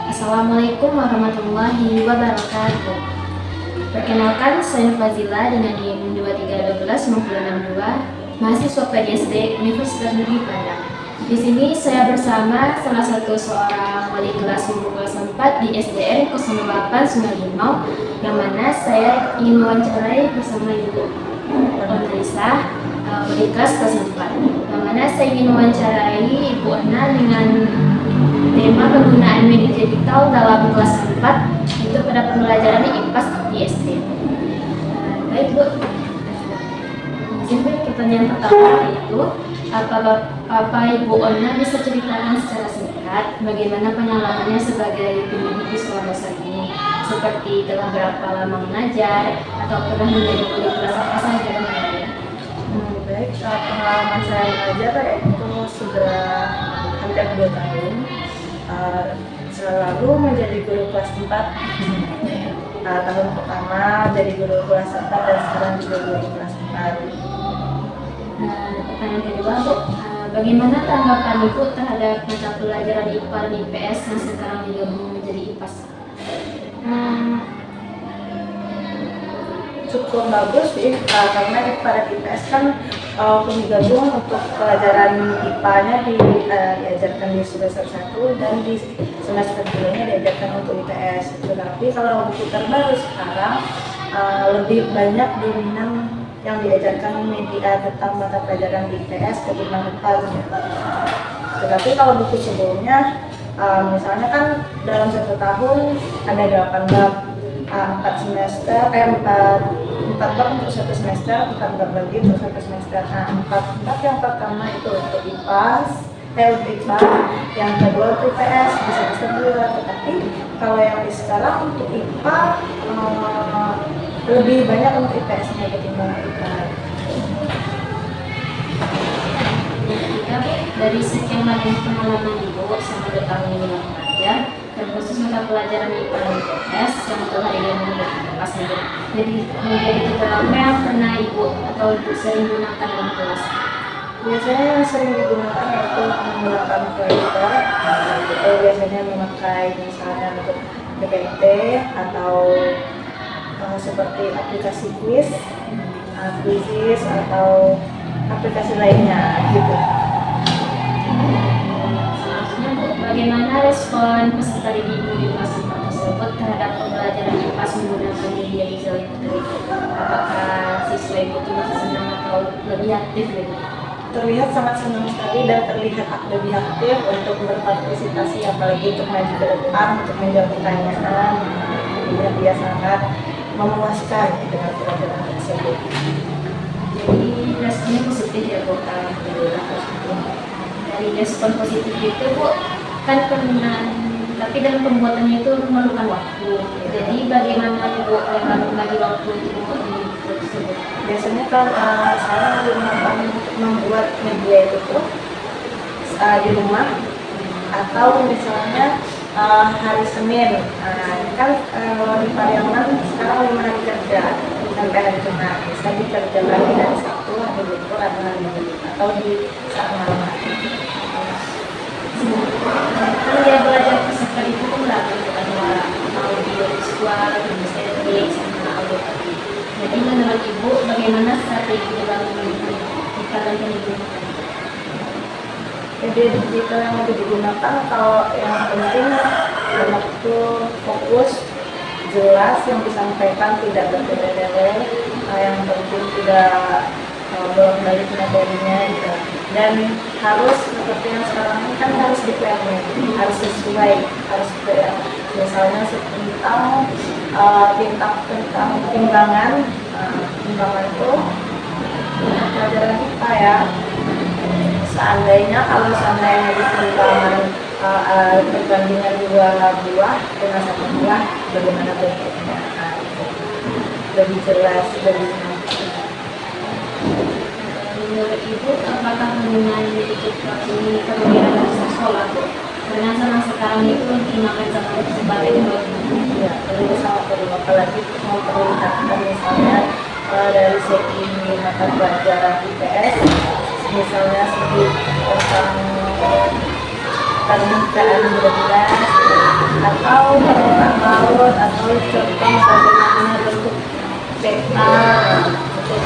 Assalamualaikum warahmatullahi wabarakatuh. Perkenalkan, saya Fazila dengan NIM 2312-962, mahasiswa PDSD Universitas Negeri Padang. Di sini saya bersama salah satu seorang wali kelas ibu kelas 4 di SDN 0895, yang mana saya ingin mewawancarai bersama Ibu Nalisa, wali kelas 4, yang mana saya ingin mewawancarai Ibu Ana dengan tema penggunaan media digital dalam kelas 4 itu pada pembelajaran IPAS di SD. Baik Bu, mungkin pertanyaan pertama itu, apa Ibu Ona bisa ceritakan secara singkat bagaimana pengalamannya sebagai pendidik di sekolah dasar ini, seperti telah berapa lama mengajar atau pernah menjadi wali kelas apa saja kemarin? Baik, pengalaman saya mengajar itu sudah hampir 2 tahun. Selalu menjadi guru kelas 4. Tahun pertama jadi guru kelas 4 dan sekarang juga guru kelas 4. Pertanyaan kedua, Bu, bagaimana tanggapan Ibu terhadap mata pelajaran IPA dan IPS yang sekarang digabung menjadi IPAS? Cukup bagus sih, karena IPA dan IPS kan digabung untuk pelajaran IPA-nya diajarkan di semester 1 dan di semester 2-nya diajarkan untuk IPS. Tetapi kalau buku terbaru sekarang lebih banyak dominan yang diajarkan media tentang mata pelajaran di IPS ketimbang IPA. Tetapi kalau buku sebelumnya, misalnya kan dalam 1 tahun ada 8 bab, 4 semester, 4 bab untuk 1 semester, 4 bab lagi untuk 1 semester. 4 bab yang pertama itu untuk IPA, yang kedua untuk IPS di semester 2. Tetapi kalau yang di sekarang untuk IPA lebih banyak untuk IPS-nya ketimbang IPA. Dari sekian banyak pengalaman Ibu sama 2 tahun ini mengajar, dan khusus mata pelajaran IPA dan IPS yang telah digabung menjadi IPAS, menjadi tutor apa yang pernah Ibu atau sering gunakan dalam kelas? Biasanya yang sering digunakan yaitu menggunakan proyektor. Biasanya memakai misalnya untuk PPT atau seperti aplikasi quiz atau aplikasi lainnya gitu. Selanjutnya, Bu, bagaimana respon peserta didik di kelas 4 tersebut terhadap pembelajaran IPAS menggunakan media digital itu? Apakah siswa Ibu itu masih senang atau lebih aktif gitu? Terlihat sangat senang sekali dan terlihat lebih aktif untuk berpartisipasi, apalagi untuk maju ke depan, untuk menjawab pertanyaan. Dia sangat memuaskan dengan pelajaran tersebut. Jadi responnya positif ya Bu. Dari respon positif itu Bu, kan tapi dalam pembuatannya itu memerlukan waktu. Jadi bagaimana Ibu membagi waktu untuk tersebut? Biasanya kan saya membuat media itu tuh di rumah, atau misalnya hari Senin, kan di Pariaman sekarang 5 hari kerja sampai hari Jumat, bisa dikerja lagi dari Sabtu, hari libur, atau hari Minggu, atau di saat malam hari. Kan dia belajar peserta itu kan ada audio visual, estetik, sama audio tadi. Jadi menurut Ibu bagaimana strategi dalam dikalakan digunakan? Media digital yang lebih digunakan, kalau yang penting waktu fokus, jelas, yang disampaikan tidak bertele-tele, yang penting tidak bolak-balik materinya gitu. Dan harus seperti yang sekarang ini kan harus di-planning, harus sesuai, harus misalnya tentang timbangan itu pelajaran IPA ya. Kalau seandainya di timbangan perbandingan 2 buah dengan 1 buah, bagaimana bentuknya, lebih jelas, lebih Menurut Ibu, apakah penggunaan media digital ini kemudian bisa sekolah? Karena sama sekarang itu dimakan sama sebagai teknologi. ya, perlu sangat perlu, apalagi memperlihatkan misalnya dari segi mata pelajaran IPS, misalnya segi tentang permukaan 12 atau laut atau contoh bagaimana bentuk peta untuk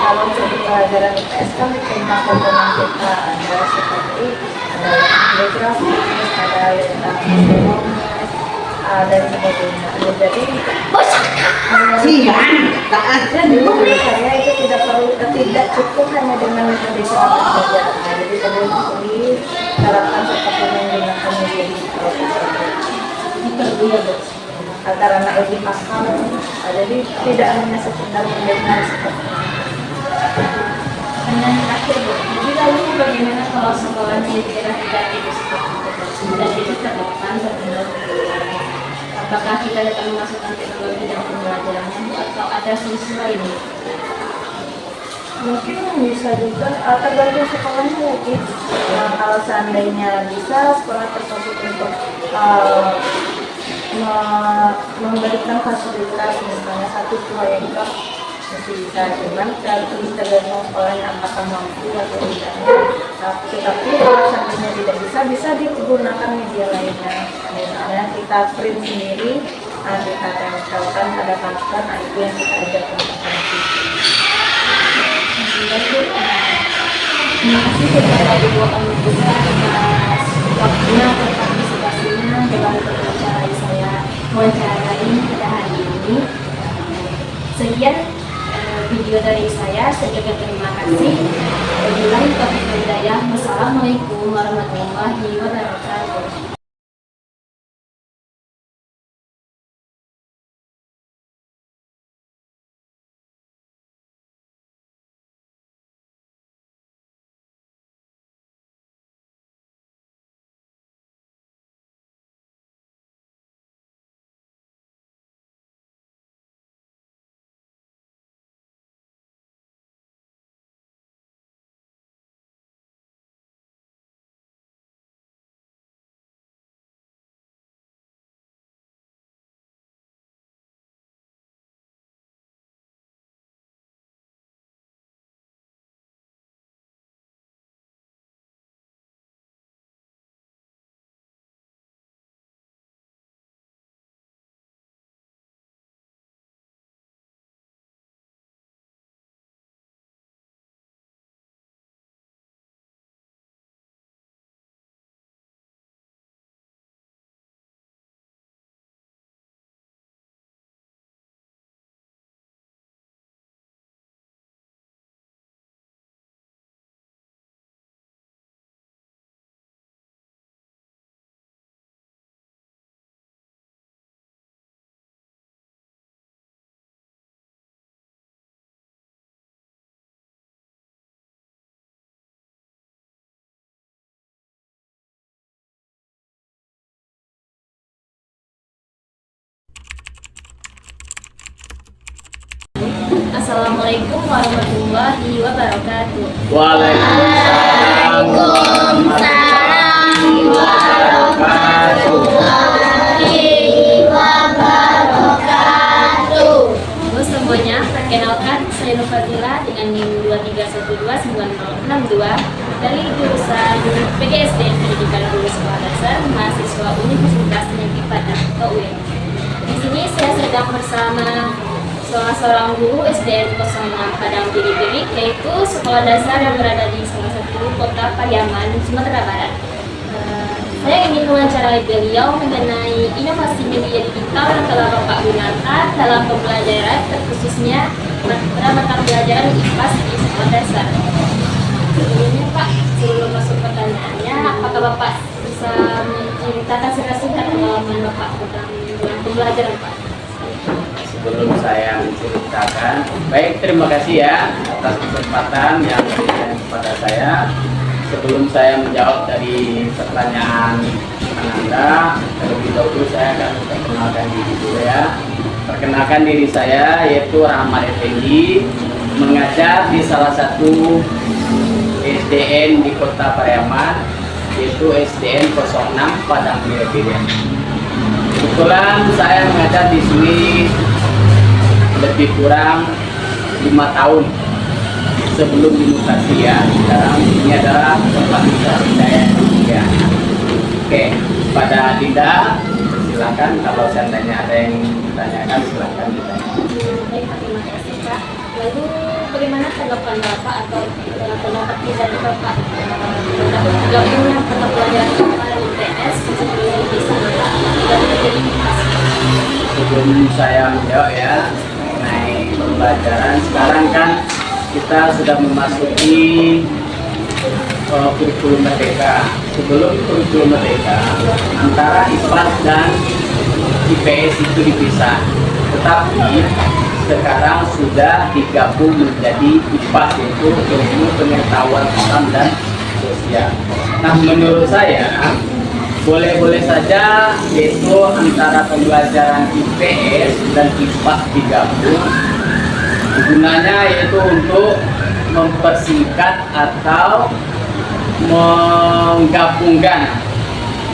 kalau untuk pelajaran IPS kan tentang komponen peta ada seperti ada geografi, ada ekonomi dan sebagainya. Jadi menurut saya itu tidak cukup hanya dengan tradisional saja. Jadi perlu diterapkan seperti yang digunakan menjadi agar anak lebih paham. Jadi tidak hanya sekedar mendengar seperti itu. Pertanyaan terakhir, Bu. Jadi lalu bagaimana kalau sekolah di daerah tidak itu sudah itu terdepan terkenal? Apakah kita akan memasukkan teknologi dalam pembelajarannya, Bu, atau ada solusi lain? Mungkin bisa juga tergantung sekolahnya lagi. Kalau seandainya bisa sekolah tersebut untuk memberikan fasilitas misalnya 1-2 ekor masih bisa, cuman tergantung sekolahnya apakah mampu atau tidak. Tetapi kalau seandainya tidak bisa digunakan media lainnya. Misalnya kita print sendiri, kita tempelkan pada papan, itu yang kita ajarkan ke Terima kasih kepada Ibu Ombudsman atas waktunya atau partisipasinya dalam wawancara ini pada hari ini. Sekian video dari saya juga terima kasih. Wabillahi taufiq wal hidayah. Wassalamualaikum warahmatullahi wabarakatuh. Assalamualaikum warahmatullahi wabarakatuh. Waalaikumsalam warahmatullahi wabarakatuh. Halo semuanya, perkenalkan saya Nur Fadila dengan NIM 2312962 dari jurusan PGSD Pendidikan Guru Sekolah Dasar mahasiswa Universitas Negeri Padang atau UIN. Di sini saya sedang bersama salah seorang guru SDN 06 Padang Biri-Biri, yaitu sekolah dasar yang berada di salah satu kota Pariaman, Sumatera Barat. Saya ingin mewawancarai beliau mengenai inovasi media digital yang telah Bapak gunakan dalam pembelajaran, terkhususnya pada mata pelajaran IPA di sekolah dasar. Sebelumnya Pak, sebelum masuk pertanyaannya, apakah Bapak bisa menceritakan singkat-singkat pengalaman Bapak tentang pembelajaran Pak? Sebelum saya menceritakan, baik, terima kasih ya atas kesempatan yang diberikan kepada saya. Sebelum saya menjawab dari pertanyaan Anda, terlebih dahulu saya akan perkenalkan diri dulu ya. Perkenalkan diri saya yaitu Rahmat Effendi, mengajar di salah satu SDN di Kota Pariaman, yaitu SDN 06 Padang Biri-Biri. Kebetulan saya mengajar di sini lebih kurang 5 tahun sebelum dimutasi ya. Sekarang ini adalah tempat mutasi saya ya. tidak, silakan. Kalau seandainya ada yang ditanyakan, silakan ditanya. Baik, terima kasih Kak. Lalu bagaimana tanggapan Bapak atau pendapat dari Bapak terhadap gabungnya mata pelajaran IPS sebelum bisa menjadi IPAS? Sebelum saya menjawab ya mengenai pembelajaran, sekarang kan kita sudah memasuki kurikulum merdeka. Sebelum kurikulum merdeka, antara IPAS dan IPS itu dipisah. Tetapi sekarang sudah digabung menjadi IPAS, yaitu ilmu pengetahuan alam dan sosial. Nah, menurut saya boleh-boleh saja yaitu antara pembelajaran IPS dan IPAS digabung. Gunanya yaitu untuk mempersingkat atau menggabungkan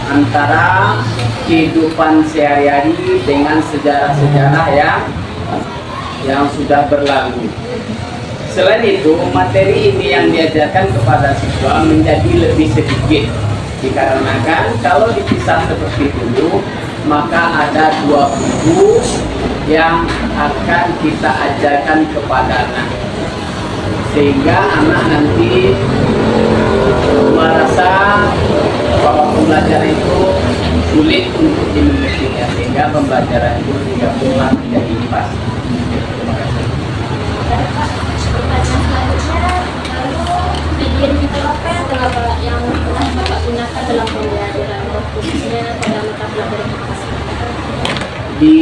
antara kehidupan sehari-hari dengan sejarah-sejarah yang sudah berlalu. Selain itu, materi ini yang diajarkan kepada siswa menjadi lebih sedikit, dikarenakan kalau dipisah seperti dulu, maka ada 2 buku yang akan kita ajarkan kepada anak, sehingga anak nanti merasa bahwa pembelajaran itu sulit untuk dimengertinya, sehingga pembelajaran itu digabungkan menjadi IPAS. Terima kasih. Pertanyaan selanjutnya, lalu media digital apa yang pernah Bapak gunakan dalam pembelajaran, khususnya pada mata pelajaran IPAS? Di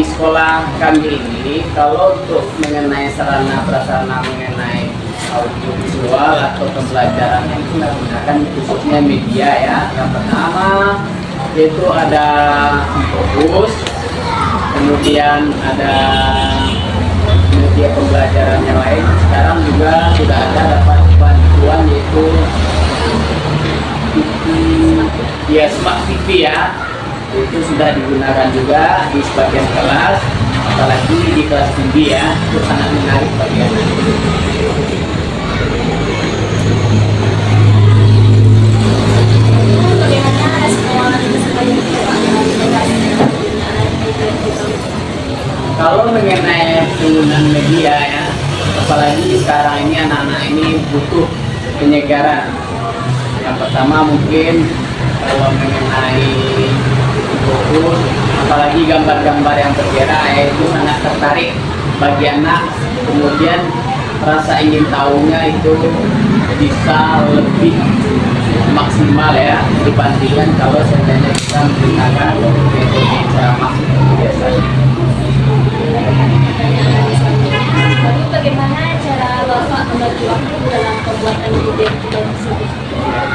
sekolah kami ini, kalau untuk mengenai sarana prasarana mengenai audiovisual atau pembelajaran yang kita gunakan khususnya media ya, yang pertama yaitu ada fokus, kemudian ada media pembelajaran yang lain. Sekarang juga sudah ada dapat bantuan yaitu TV, ya smart TV ya, itu sudah digunakan juga di sebagian kelas, apalagi di kelas tinggi ya, itu sangat menarik bagi anak. Bagaimana respon selanjutnya Pak dengan penggunaan media digital? Kalau mengenai penggunaan media ya, apalagi sekarang ini anak-anak ini butuh penyegaran. Yang pertama mungkin kalau mengenai fokus, apalagi gambar-gambar yang bergerak ya, itu sangat tertarik bagi anak. Kemudian rasa ingin tahunya itu bisa lebih maksimal ya dibandingkan kalau seandainya kita menggunakan metode ceramah seperti biasanya. Lalu bagaimana cara Bapak membagi waktu dalam pembuatan video digital tersebut?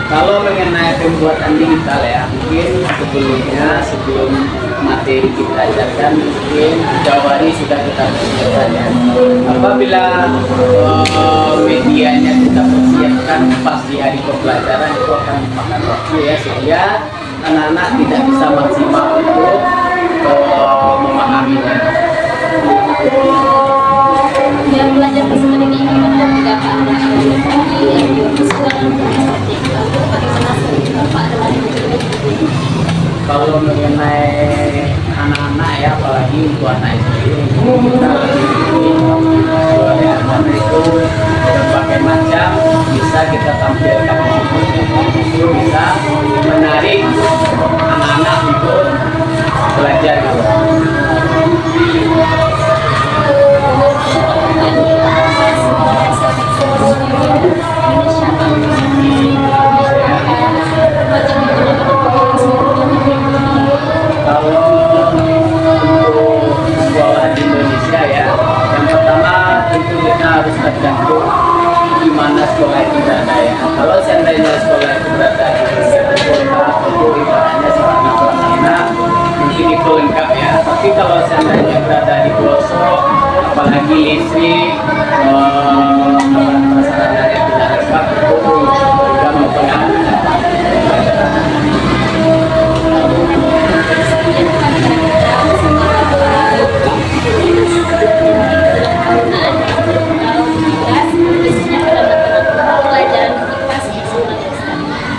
Kalau mengenai pembuatan digital ya, mungkin sebelum materi kita ajarkan, mungkin jauh hari sudah kita persiapkan ya. Apabila medianya kita persiapkan pas di hari pembelajaran, itu akan memakan waktu ya, sehingga anak-anak tidak bisa maksimal untuk memahaminya. Yang belajar listening ini kan tidak ada audio visual dan estetik. Lalu bagaimana strategi Bapak dalam menjadi Kalau mengenai anak-anak ya, apalagi untuk anak SD, kita karena itu berbagai macam bisa kita tampilkan itu bisa menarik anak-anak untuk belajar gitu. Kalau untuk sekolah di Indonesia ya, yang pertama tentu kita harus tergantung di mana sekolah itu berada ya. Kalau seandainya sekolah itu berada di kota atau ibaratnya sarana prasarana mungkin itu lengkap ya. Tapi kalau seandainya berada di pelosok, apalagi listrik, alat prasarana yang tidak lengkap, itu juga mempengaruhi.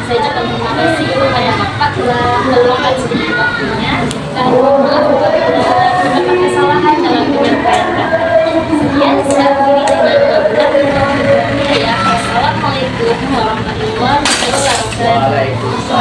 Saya ucapkan terima kasih kepada Bapak telah meluangkan sedikit waktunya. Kami mohon maaf apabila terdapat kesalahan dalam penyampaian kami. Sekian, saya akhiri dengan wabillahi ya. Assalamualaikum warahmatullahi wabarakatuh.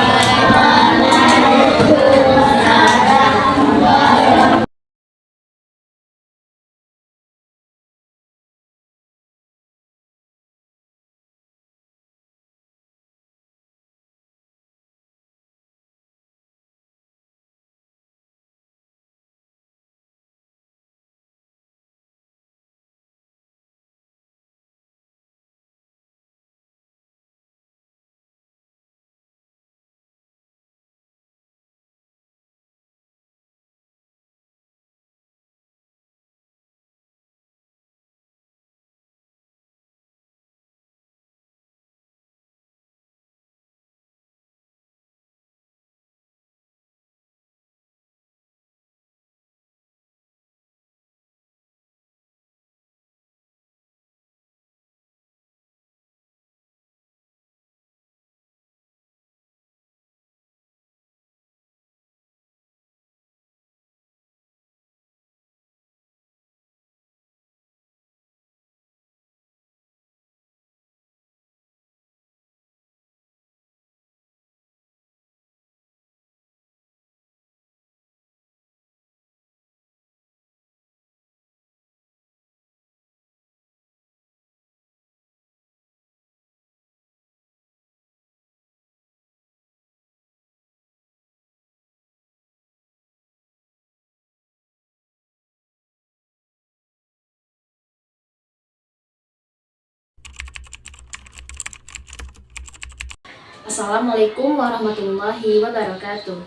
Assalamualaikum warahmatullahi wabarakatuh.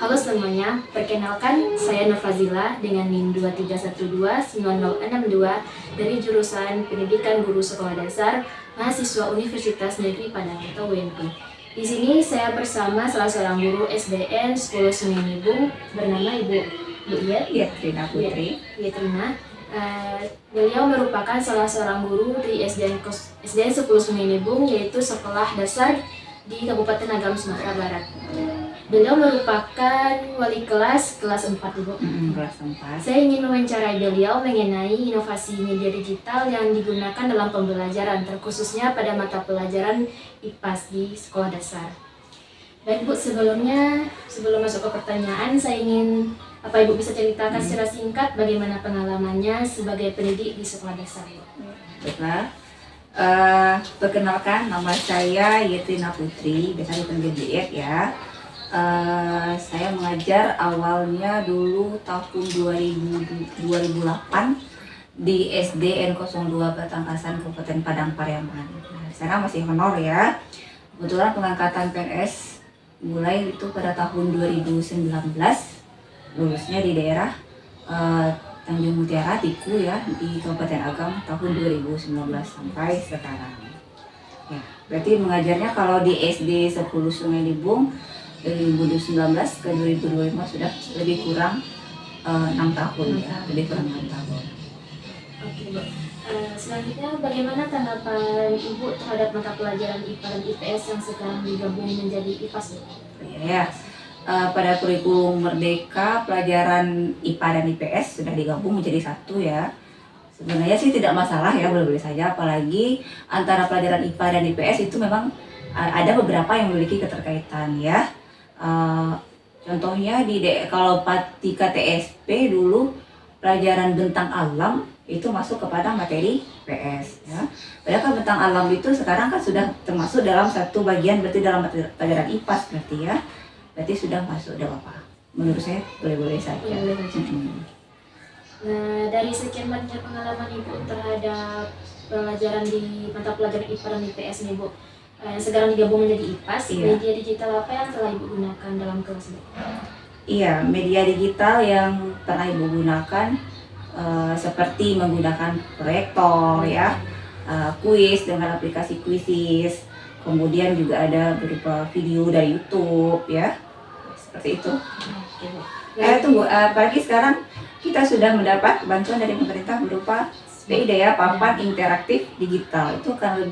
Halo semuanya, perkenalkan saya Nur Fazila dengan NIM 23129062 dari jurusan Pendidikan Guru Sekolah Dasar Mahasiswa Universitas Negeri Padang atau UNP. Di sini saya bersama salah seorang guru SDN 10 Sungai Nibung bernama Ibu Trina Putri. Trina. Beliau merupakan salah seorang guru di SDN 10 Sungai Nibung, yaitu sekolah dasar di Kabupaten Agam, Sumatera Barat. Beliau merupakan wali kelas 4, Ibu. Kelas 4. Saya ingin mewawancarai beliau mengenai inovasi media digital yang digunakan dalam pembelajaran, terkhususnya pada mata pelajaran IPAS di sekolah dasar. Baik Bu, sebelum masuk ke pertanyaan, saya ingin Ibu bisa ceritakan secara singkat bagaimana pengalamannya sebagai pendidik di sekolah dasar, Bu? Baiklah. Perkenalkan, nama saya Trina Putri, biasa dipanggil Diet ya. Saya mengajar awalnya dulu tahun 2008 di SDN 02 Batangkasan, Kabupaten Padang Pariaman. Sekarang masih honor ya. Kebetulan pengangkatan PNS mulai itu pada tahun 2019, lulusnya di daerah Tanjung Mutiara, Tiku ya, di Kabupaten Agam tahun 2019 sampai sekarang. Ya, berarti mengajarnya kalau di SD 10 Sungai Nibung 2019 ke 2025 sudah lebih kurang 6 tahun ya, lebih kurang 6 tahun. Oke, Bu. Selanjutnya bagaimana tanggapan Ibu terhadap mata pelajaran IPA dan IPS yang sekarang digabung menjadi IPAS, Bu? Ya. Pada kurikulum Merdeka pelajaran IPA dan IPS sudah digabung menjadi satu ya. Sebenarnya sih tidak masalah ya, boleh-boleh saja, apalagi antara pelajaran IPA dan IPS itu memang ada beberapa yang memiliki keterkaitan ya. Contohnya kalau di KTSP dulu pelajaran bentang alam itu masuk kepada materi PS ya. Padahal kan bentang alam itu sekarang kan sudah termasuk dalam satu bagian, berarti dalam pelajaran IPAS berarti ya. Berarti sudah masuk, udah apa? Menurut saya boleh-boleh saja. Nah, dari sekian banyak pengalaman Ibu terhadap pelajaran di mata pelajaran IPA dan IPS nih, Bu, yang sekarang digabung menjadi IPAS, media digital apa yang telah Ibu gunakan dalam kelas, Bu? Iya, media digital yang pernah Ibu gunakan seperti menggunakan proyektor ya, kuis dengan aplikasi Quizizz, kemudian juga ada berupa video dari YouTube ya, seperti itu. Tunggu, apalagi sekarang kita sudah mendapat bantuan dari pemerintah berupa PID ya, papan interaktif digital. Itu akan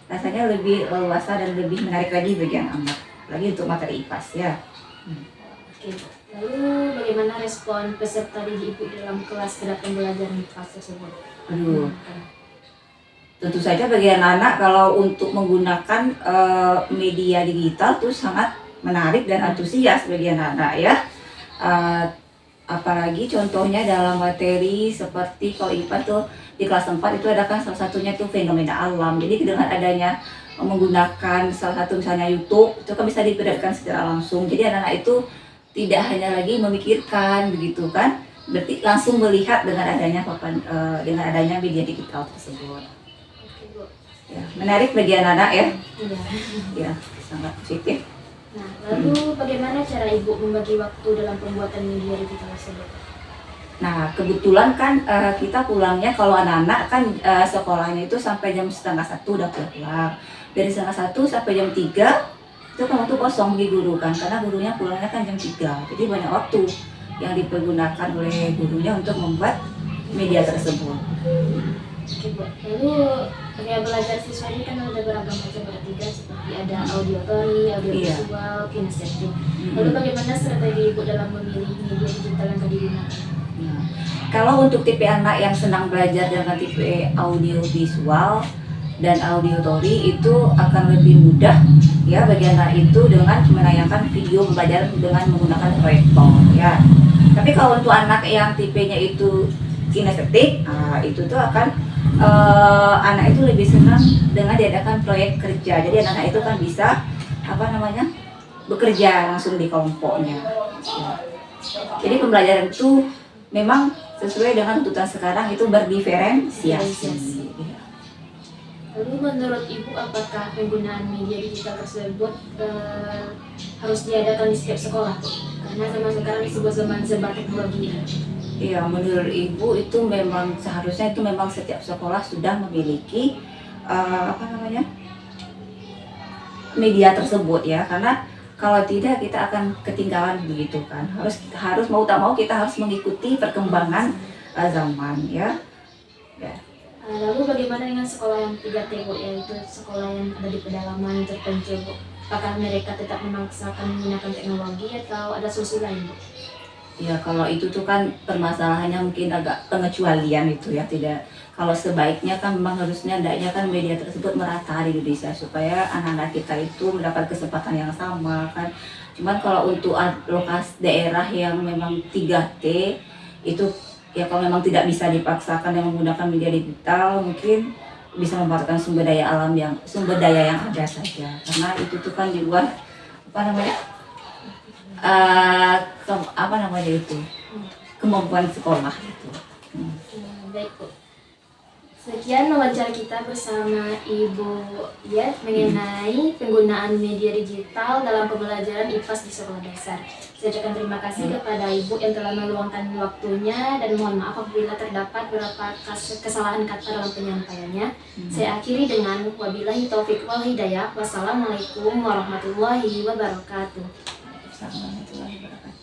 rasanya lebih leluasa dan lebih menarik lagi bagi anak-anak. lagi untuk materi IPAS ya. Oke, Bu. Lalu bagaimana respon peserta didik Ibu dalam kelas terhadap pembelajaran IPA tersebut? Aduh, tentu saja bagi anak-anak kalau untuk menggunakan media digital tuh sangat menarik dan antusias bagi anak-anak ya. Apalagi contohnya dalam materi seperti kalau IPA tuh di kelas 4 itu ada kan salah satunya tuh fenomena alam. Jadi dengan adanya menggunakan salah satu misalnya YouTube itu kan bisa diperlihatkan secara langsung. Jadi anak-anak itu tidak hanya lagi memikirkan begitu kan, berarti langsung melihat dengan adanya media digital tersebut. Oke, Bu. Ya, menarik bagi anak-anak ya. Iya. Ya, sangat positif. Nah, lalu bagaimana cara Ibu membagi waktu dalam pembuatan media digital tersebut? Nah, kebetulan kan kita pulangnya kalau anak-anak kan sekolahnya itu sampai jam setengah 1 udah pulang. Dari setengah 1 sampai jam 3 itu kan waktu kosong di guru kan, karena gurunya pulangnya kan jam 3. Jadi banyak waktu yang dipergunakan oleh gurunya untuk membuat media tersebut. Oke, Bu. Lalu gaya belajar siswa ini kan ada beragam macam bertiga seperti ada auditory, audiovisual, kinestetik. Lalu bagaimana strategi Ibu dalam memilih media digital yang akan digunakan? Nah, kalau untuk tipe anak yang senang belajar dengan tipe audiovisual dan auditory itu akan lebih mudah ya bagi anak itu dengan menayangkan video pembelajaran dengan menggunakan proyektor ya. Tapi kalau untuk anak yang tipenya itu kinestetik, itu tuh akan anak itu lebih senang dengan diadakan proyek kerja. Jadi anak-anak itu kan bisa bekerja langsung di kelompoknya. Ya. Jadi pembelajaran itu memang sesuai dengan tuntutan sekarang itu berdiferensiasi. Ya. Lalu menurut Ibu apakah penggunaan media digital tersebut harus diadakan di setiap sekolah? Karena zaman sekarang disebut zaman serba teknologi. Iya, menurut Ibu itu memang seharusnya itu memang setiap sekolah sudah memiliki media tersebut ya, karena kalau tidak kita akan ketinggalan begitu kan. Harus mau tak mau kita harus mengikuti perkembangan zaman ya. Ya. Lalu bagaimana dengan sekolah yang 3T, Bu, yaitu sekolah yang ada di pedalaman terpencil, Bu? Apakah mereka tetap memaksakan menggunakan teknologi atau ada solusi lain, Bu? Ya, kalau itu tuh kan permasalahannya mungkin agak pengecualian itu ya, tidak. Kalau sebaiknya kan memang harusnya hendaknya kan media tersebut merata di Indonesia supaya anak-anak kita itu mendapat kesempatan yang sama kan. Cuman kalau untuk lokasi daerah yang memang 3T itu ya kalau memang tidak bisa dipaksakan yang menggunakan media digital mungkin bisa memanfaatkan sumber daya yang ada saja, karena itu tuh kan di luar kemampuan sekolah itu. Baik, Bu. Sekian wawancara kita bersama Ibu Yat mengenai penggunaan media digital dalam pembelajaran IPAS di sekolah dasar. Saya ucapkan terima kasih kepada Ibu yang telah meluangkan waktunya dan mohon maaf apabila terdapat beberapa kesalahan kata dalam penyampaiannya. Saya akhiri dengan wabillahi taufiq wal hidayah. Wassalamualaikum warahmatullahi wabarakatuh. Waalaikumsalam warahmatullahi wabarakatuh.